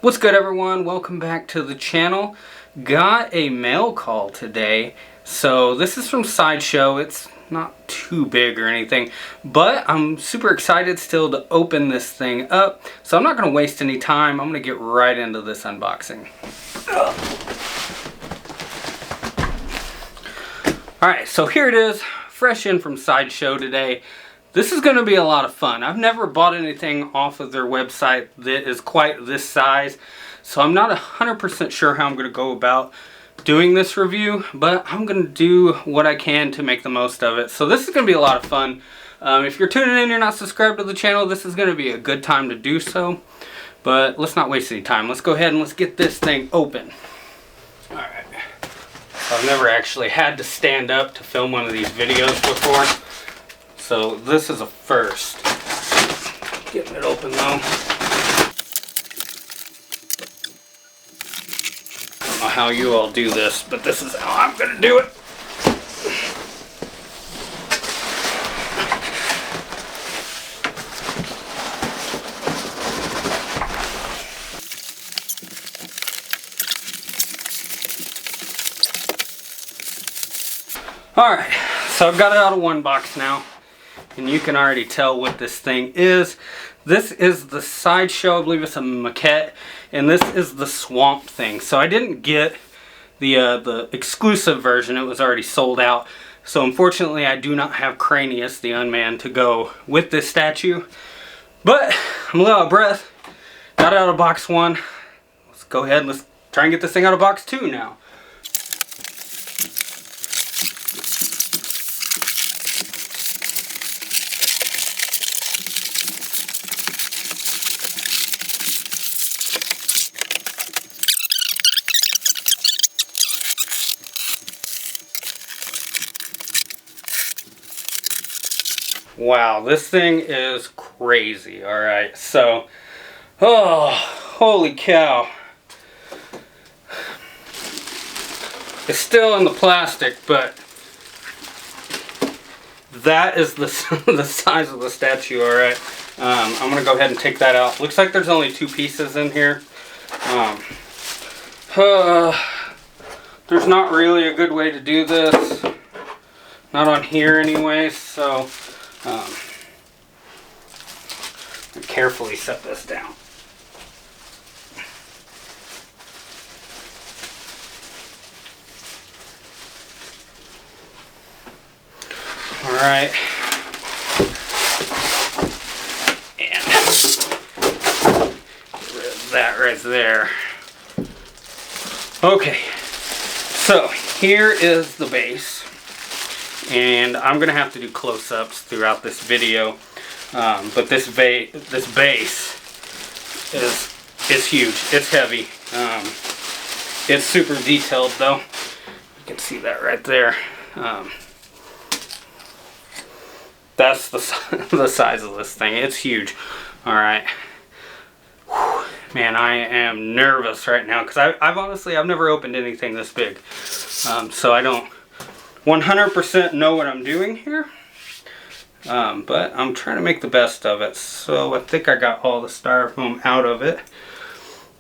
What's good, everyone? Welcome back to the channel. Got a mail call today. So this is from Sideshow. It's not too big or anything, but I'm super excited still to open this thing up. So I'm not going to waste any time. I'm going to get right into this unboxing. Alright, so here it is. Fresh in from Sideshow today. This is going to be a lot of fun. I've never bought anything off of their website that is quite this size, so I'm not 100% sure how I'm going to go about doing this review, but I'm going to do what I can to make the most of it. So this is going to be a lot of fun. If you're tuning in and you're not subscribed to the channel, this is going to be a good time to do so. But let's not waste any time. Let's go ahead and let's get this thing open. Alright. So I've never actually had to stand up to film one of these videos before. So this is a first. Getting it open though. I don't know how you all do this, but this is how I'm gonna do it. Alright, so I've got it out of one box now. And you can already tell what this thing is. This is the Sideshow, I believe it's a maquette, and this is the Swamp Thing. So I didn't get the exclusive version, it was already sold out. So unfortunately I do not have Cranius, the Unmanned, to go with this statue. But I'm a little out of breath. Got it out of box one. Let's go ahead and let's try and get this thing out of box two now. Wow, this thing is crazy. Alright, so, oh, holy cow. It's still in the plastic, but that is the size of the statue, alright. I'm going to go ahead and take that out. Looks like there's only two pieces in here. There's not really a good way to do this. Not on here anyways, so carefully set this down. Alright. And get rid of that right there. Okay. So here is the base. And I'm going to have to do close-ups throughout this video. But this base is huge. It's heavy. It's super detailed though. You can see that right there. That's the size of this thing. It's huge. Alright. Man, I am nervous right now because I've honestly never opened anything this big. So I don't 100% know what I'm doing here. But I'm trying to make the best of it. So I think I got all the styrofoam out of it.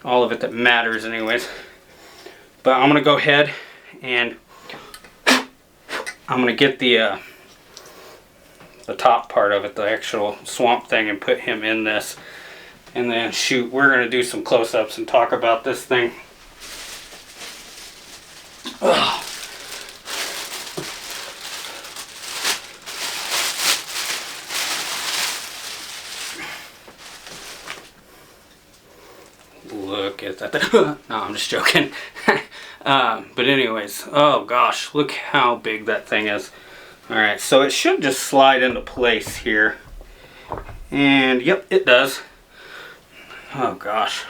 All of it that matters anyways. But I'm going to go ahead and I'm going to get the top part of it, the actual Swamp Thing, and put him in this. And then shoot, we're going to do some close-ups and talk about this thing. Ugh. Look at that. No, I'm just joking. But anyways, oh gosh, look how big that thing is. Alright, so it should just slide into place here. And yep, it does. Oh gosh.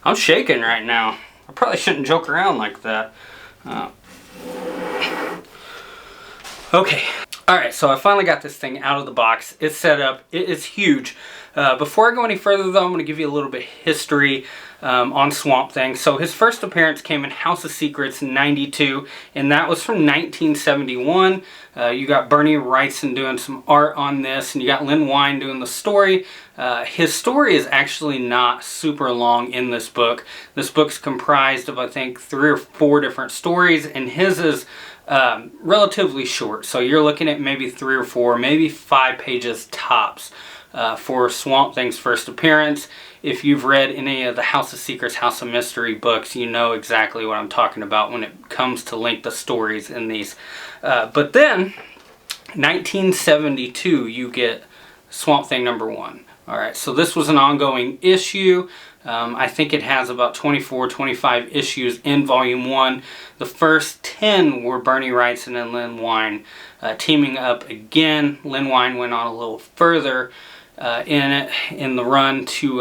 I'm shaking right now. I probably shouldn't joke around like that. Okay, Alright, so I finally got this thing out of the box. It's set up. It is huge. Before I go any further though, I'm going to give you a little bit of history on Swamp Thing. So his first appearance came in House of Secrets 92, and that was from 1971. You got Bernie Wrightson doing some art on this, and you got Lynn Wein doing the story. His story is actually not super long in this book. This book's comprised of, I think, 3 or 4 different stories, and his is relatively short. So you're looking at maybe 3 or 4, maybe 5 pages tops for Swamp Thing's first appearance. If you've read any of the House of Secrets, House of Mystery books, you know exactly what I'm talking about when it comes to link the stories in these. But then, 1972, you get Swamp Thing #1. Alright, so this was an ongoing issue. I think it has about 24, 25 issues in Volume 1. The first 10 were Bernie Wrightson and Lynn Wein teaming up again. Lynn Wein went on a little further in the run to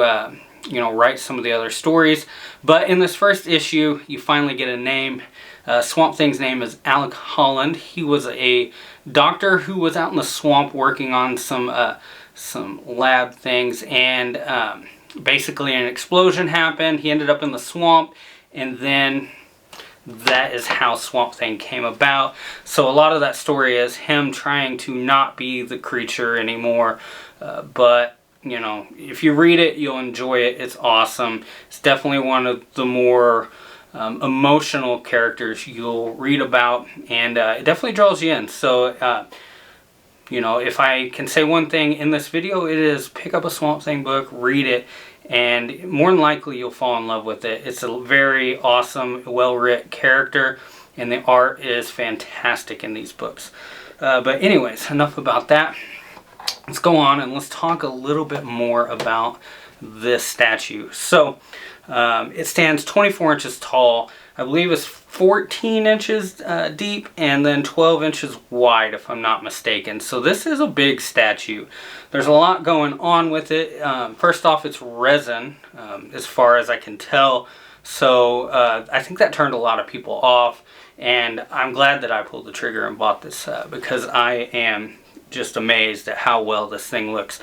write some of the other stories. But in this first issue, you finally get a name. Swamp Thing's name is Alec Holland. He was a doctor who was out in the swamp working on some lab things, and basically an explosion happened. He ended up in the swamp, and then that is how Swamp Thing came about. So a lot of that story is him trying to not be the creature anymore, but you know, if you read it, you'll enjoy it. It's awesome. It's definitely one of the more emotional characters you'll read about, and it definitely draws you in. So you know, if I can say one thing in this video, it is pick up a Swamp Thing book, read it, and more than likely you'll fall in love with it. It's a very awesome, well-written character, and the art is fantastic in these books. But anyways, enough about that. Let's go on and let's talk a little bit more about this statue. So it stands 24 inches tall. I believe it's 14 inches deep and then 12 inches wide, if I'm not mistaken. So this is a big statue. There's a lot going on with it. First off, it's resin, as far as I can tell. So I think that turned a lot of people off. And I'm glad that I pulled the trigger and bought this because I am just amazed at how well this thing looks.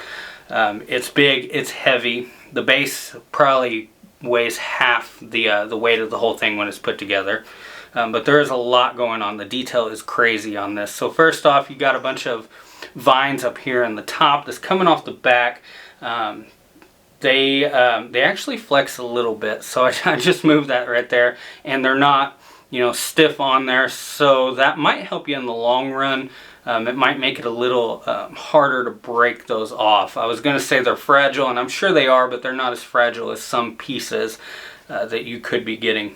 It's big, it's heavy. The base probably weighs half the weight of the whole thing when it's put together. But there is a lot going on. The detail is crazy on this. So first off, you got a bunch of vines up here in the top that's coming off the back. They actually flex a little bit, so I just moved that right there, and they're not, you know, stiff on there, so that might help you in the long run. It might make it a little harder to break those off. I was going to say they're fragile, and I'm sure they are, but they're not as fragile as some pieces that you could be getting.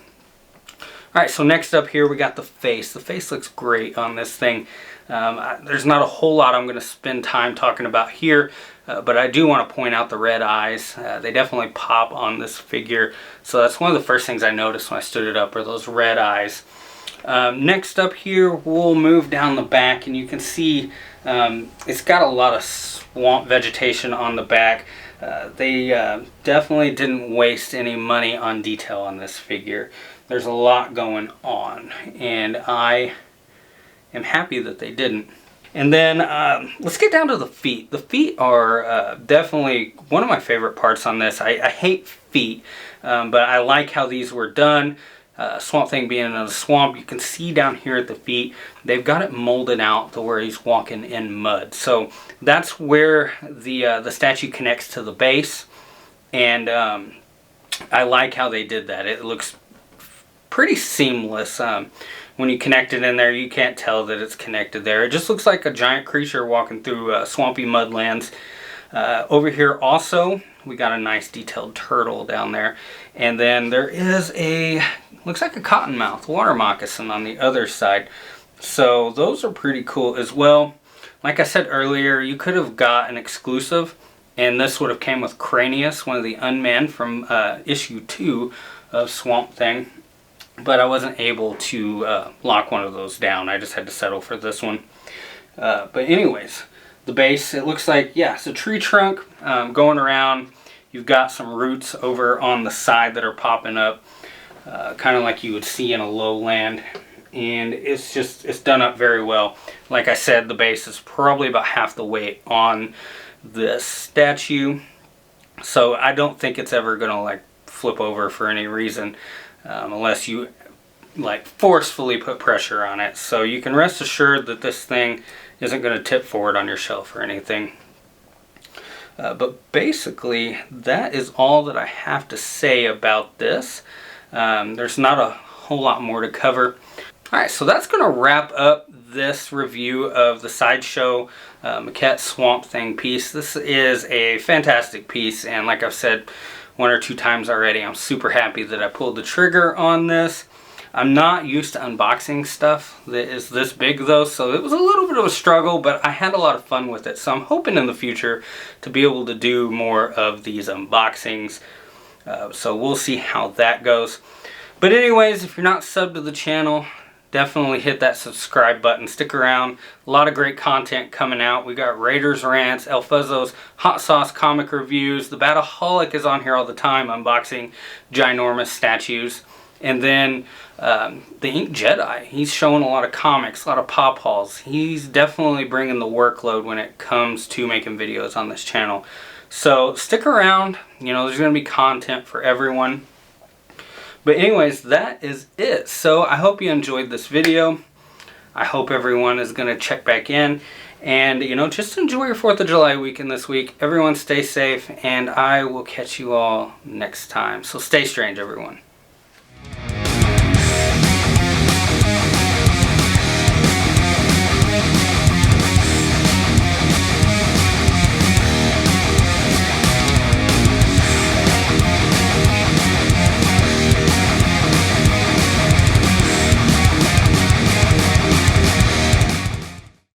Alright, so next up here we got the face. The face looks great on this thing. There's not a whole lot I'm going to spend time talking about here, but I do want to point out the red eyes. They definitely pop on this figure, so that's one of the first things I noticed when I stood it up, are those red eyes. Next up here, we'll move down the back, and you can see it's got a lot of swamp vegetation on the back. They definitely didn't waste any money on detail on this figure. There's a lot going on, and I am happy that they didn't. And then let's get down to the feet. The feet are definitely one of my favorite parts on this. I hate feet, but I like how these were done. Swamp Thing being in a swamp, you can see down here at the feet, they've got it molded out to where he's walking in mud. So that's where the statue connects to the base, and I like how they did that. It looks pretty seamless. When you connect it in there, you can't tell that it's connected there. It just looks like a giant creature walking through swampy mudlands. Over here also, we got a nice detailed turtle down there. And then there is looks like a cottonmouth water moccasin on the other side. So those are pretty cool as well. Like I said earlier, you could have got an exclusive, and this would have came with Cranius, one of the unmen from issue 2 of Swamp Thing. But I wasn't able to lock one of those down. I just had to settle for this one. But anyways, the base, it looks like, yeah, it's a tree trunk going around. You've got some roots over on the side that are popping up, kind of like you would see in a lowland. and it's done up very well. Like I said, the base is probably about half the weight on this statue, so I don't think it's ever gonna like flip over for any reason, unless you like forcefully put pressure on it. So you can rest assured that this thing isn't going to tip forward on your shelf or anything. But basically that is all that I have to say about this. There's not a whole lot more to cover. Alright, so that's going to wrap up this review of the Sideshow Maquette Swamp Thing piece. This is a fantastic piece, and like I've said one or two times already, I'm super happy that I pulled the trigger on this. I'm not used to unboxing stuff that is this big though, so it was a little bit of a struggle, but I had a lot of fun with it. So I'm hoping in the future to be able to do more of these unboxings. So we'll see how that goes. But anyways, if you're not subbed to the channel, definitely hit that subscribe button. Stick around. A lot of great content coming out. We got Raiders rants, El Fuzzo's hot sauce comic reviews. The Bataholic is on here all the time unboxing ginormous statues. And then the Ink Jedi, he's showing a lot of comics, a lot of pop hauls. He's definitely bringing the workload when it comes to making videos on this channel. So stick around, you know, there's going to be content for everyone. But anyways, that is it. So I hope you enjoyed this video. I hope everyone is going to check back in. And, you know, just enjoy your 4th of July weekend this week. Everyone stay safe, and I will catch you all next time. So stay strange, everyone.